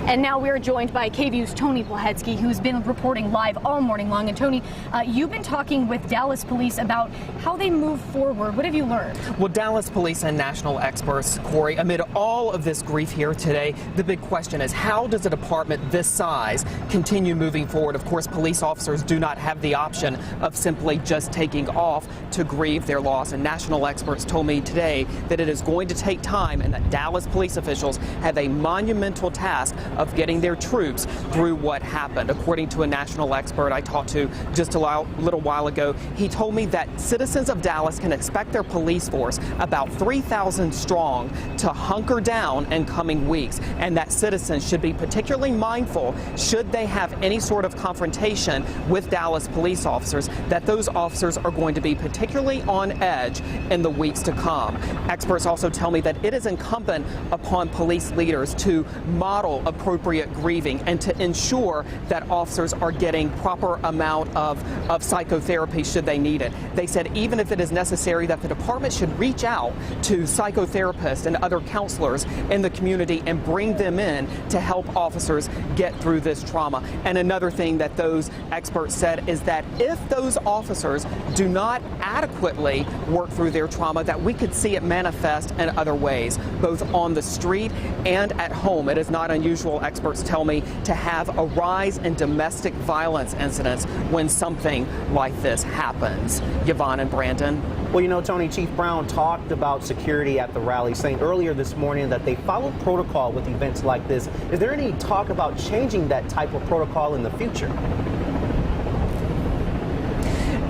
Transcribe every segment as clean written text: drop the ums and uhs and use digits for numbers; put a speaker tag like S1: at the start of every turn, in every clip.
S1: And now we're joined by KVUE's Tony Plahetsky, who's been reporting live all morning long. And Tony, you've been talking with Dallas police about how they move forward. What have you learned?
S2: Well, Dallas police and national experts, Corey, amid all of this grief here today, the big question is, how does a department this size continue moving forward? Of course, police officers do not have the option of simply just taking off to grieve their loss. And national experts told me today that it is going to take time and that Dallas police officials have a monumental task of getting their troops through what happened. According to a national expert I talked to just a little while ago, he told me that citizens of Dallas can expect their police force, about 3,000 strong, to hunker down in coming weeks, and that citizens should be particularly mindful, should they have any sort of confrontation with Dallas police officers, that those officers are going to be particularly on edge in the weeks to come. Experts also tell me that it is incumbent upon police leaders to model appropriate grieving and to ensure that officers are getting proper amount of psychotherapy should they need it. They said even if it is necessary that the department should reach out to psychotherapists and other counselors in the community and bring them in to help officers get through this trauma. And another thing that those experts said is that if those officers do not adequately work through their trauma, that we could see it manifest in other ways, both on the street and at home. It is not unusual, experts tell me, to have a rise in domestic violence incidents when something like this happens. Yvonne and Brandon.
S3: Well, you know, Tony, Chief Brown talked about security at the rally, saying earlier this morning that they follow protocol with events like this. Is there any talk about changing that type of protocol in the future?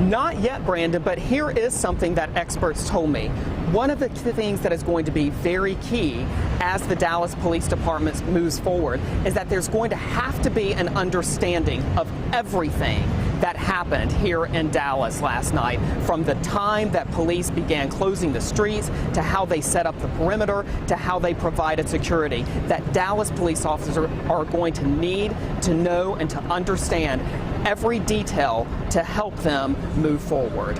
S2: Not yet, Brandon, but here is something that experts told me. One of the things that is going to be very key as the Dallas Police Department moves forward is that there's going to have to be an understanding of everything that happened here in Dallas last night, from the time that police began closing the streets to how they set up the perimeter to how they provided security. That Dallas police officers are going to need to know and to understand every detail to help them move forward.